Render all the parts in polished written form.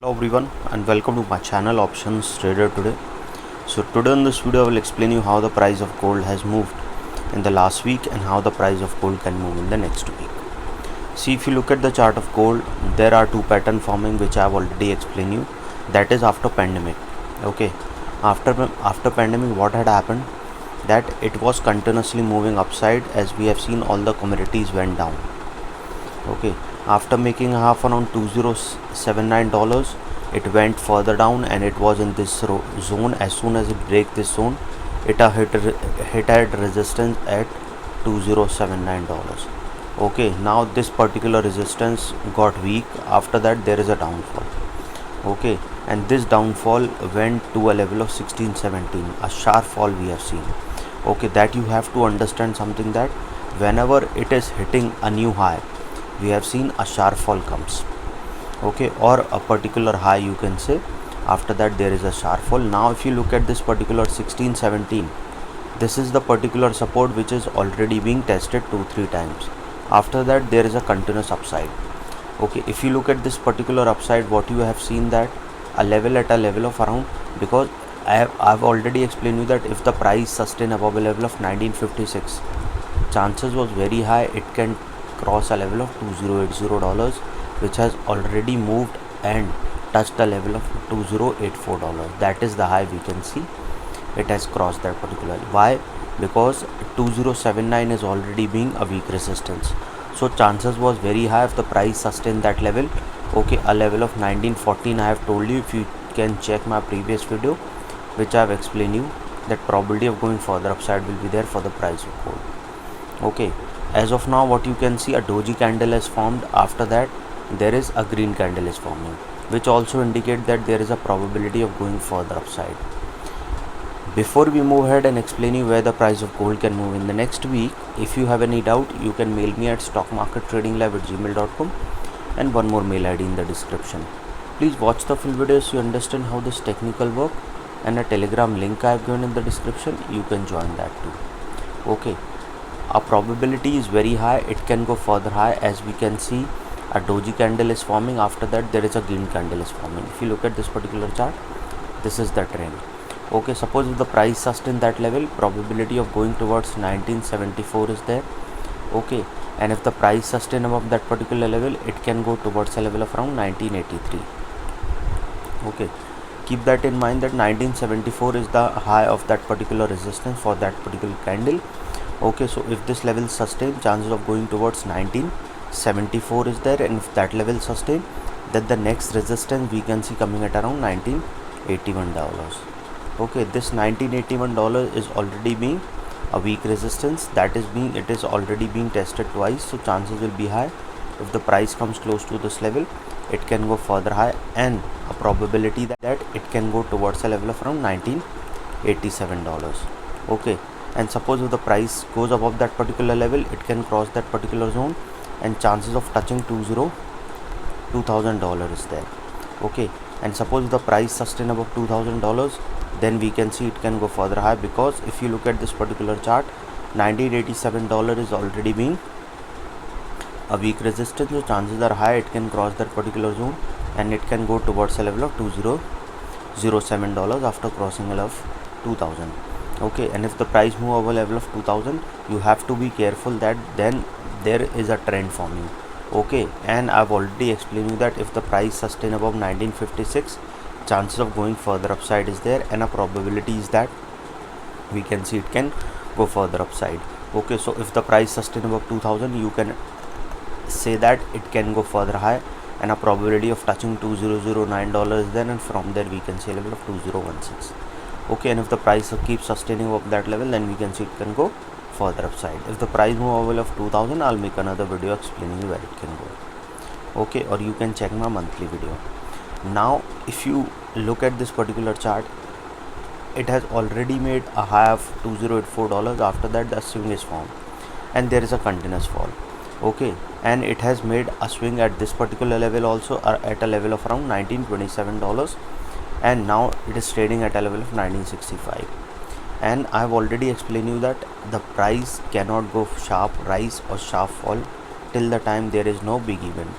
Hello everyone and welcome to my channel Options Trader today. So today in this video I will explain you how the price of gold has moved in the last week and how the price of gold can move in the next week. See, if you look at the chart of gold, there are two pattern forming which I have already explained you. That is after pandemic. Okay, after pandemic, what had happened? That it was continuously moving upside as we have seen all the commodities went down. Okay, after making a half around $2079, it went further down and it was in this zone. As soon as it break this zone, it hit at resistance at $2079. Okay, now this particular resistance got weak. After that there is a downfall. Okay, and this downfall went to a level of 1617, a sharp fall we have seen. Okay, that you have to understand something, that whenever it is hitting a new high, we have seen a sharp fall comes. Okay, or a particular high you can say, after that there is a sharp fall. Now if you look at this particular 1617, this is the particular support which is already being tested 2-3 times. After that there is a continuous upside. Okay, if you look at this particular upside, what you have seen, that a level of around, because I've already explained you that if the price sustain above a level of 1956, chances was very high it can cross a level of $2080, which has already moved and touched the level of $2084. That is the high we can see. It has crossed that particular. Why? Because 2079 is already being a weak resistance. So chances was very high if the price sustain that level. Okay, a level of 1914. I have told you, if you can check my previous video which I have explained you, that probability of going further upside will be there for the price of gold. Okay, as of now what you can see, a doji candle has formed. After that there is a green candle is forming, which also indicate that there is a probability of going further upside. Before we move ahead and explain you where the price of gold can move in the next week, if you have any doubt, you can mail me at stockmarkettradinglive@gmail.com, and one more mail ID in the description. Please watch the full video so you understand how this technical work, and a telegram link I have given in the description, you can join that too. Okay, our probability is very high it can go further high. As we can see, a doji candle is forming. After that there is a green candle is forming. If you look at this particular chart, this is the trend. Okay, suppose if the price sustain that level, probability of going towards 1974 is there. Okay, and if the price sustain above that particular level, it can go towards a level of around 1983. Okay, keep that in mind, that 1974 is the high of that particular resistance for that particular candle. Okay, so if this level sustain, chances of going towards 1974 is there, and if that level sustain, then the next resistance we can see coming at around $1981. Okay, this $1981 is already being a weak resistance. It is already being tested twice, so chances will be high if the price comes close to this level, it can go further high, and a probability that it can go towards a level of around $1987. Okay, and suppose if the price goes above that particular level, it can cross that particular zone, and chances of touching $2000 is there. Okay, and suppose the price sustain above $2000, then we can see it can go further high, because if you look at this particular chart, $1987 is already being a weak resistance, so chances are high it can cross that particular zone and it can go towards a level of $2007 after crossing a level of 2000. Okay, and if the price move over level of 2000, you have to be careful that then there is a trend forming. Okay, and I've already explained you that if the price sustain above 1956, chances of going further upside is there, and a probability is that we can see it can go further upside. Okay, so if the price sustain above 2000, you can say that it can go further high, and a probability of touching $2009 is there, and from there we can see a level of 2016. Okay, and if the price keeps sustaining up that level, then we can see it can go further upside. If the price move over of 2000, I'll make another video explaining you where it can go. Okay, or you can check my monthly video. Now if you look at this particular chart, it has already made a high of $2084. After that the swing is formed and there is a continuous fall. Okay, and it has made a swing at this particular level also, at a level of around $1927, and now it is trading at a level of 1965. And I have already explained you that the price cannot go sharp rise or sharp fall till the time there is no big event.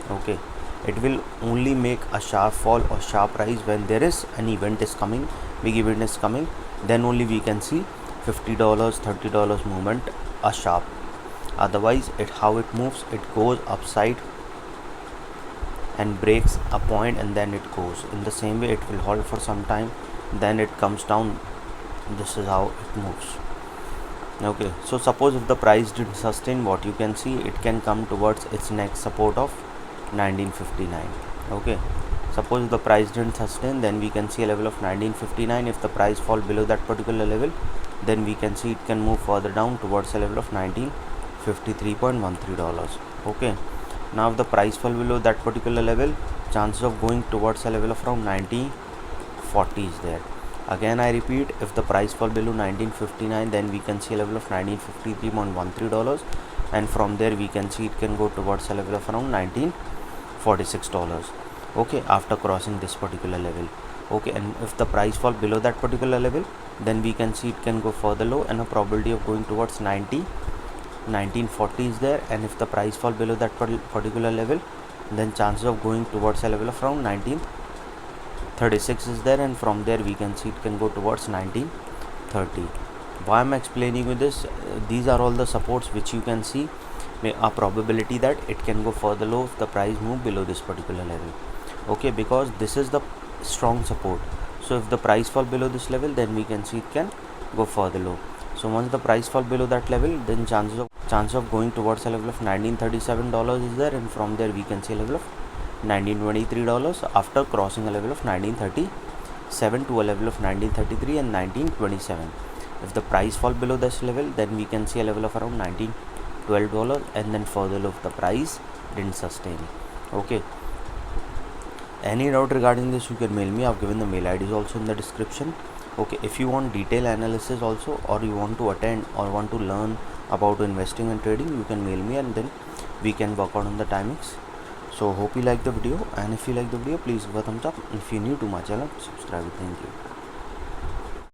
Okay, It will only make a sharp fall or sharp rise when there is an event is coming, big event is coming. Then only we can see $50, $30 movement, a sharp. Otherwise, how it moves, it goes upside and breaks a point, and then it goes in the same way. It will hold for some time, then it comes down. This is how it moves. Okay, so suppose if the price didn't sustain, what you can see, it can come towards its next support of 1959. Okay, suppose if the price didn't sustain, then we can see a level of 1959. If the price fall below that particular level, then we can see it can move further down towards a level of $1953.13. Okay, now if the price fall below that particular level, chances of going towards a level of around 1940 is there. Again I repeat, if the price fall below 1959, then we can see a level of $1953.13, and from there we can see it can go towards a level of around $1946. Okay, after crossing this particular level. Okay, and if the price fall below that particular level, then we can see it can go further low, and a probability of going towards 1940 is there. And if the price fall below that particular level, then chances of going towards a level of around 1936 is there, and from there we can see it can go towards 1930. Why am I explaining you this? These are all the supports which you can see a probability that it can go further low if the price move below this particular level. Okay, because this is the strong support. So if the price fall below this level, then we can see it can go further low. So once the price fall below that level, then chance of going towards a level of $1937 is there, and from there we can see a level of $1923 after crossing a level of 1937 to a level of 1933 and 1927. If the price fall below this level, then we can see a level of around $1912, and then further low if the price didn't sustain. Okay, any doubt regarding this, you can mail me. I've given the mail IDs also in the description. Okay, if you want detailed analysis also, or you want to attend or want to learn about investing and trading, you can mail me, and then we can work out on the timings. So hope you like the video, and if you like the video, please give a thumbs up. If you're new to my channel, subscribe. Thank you.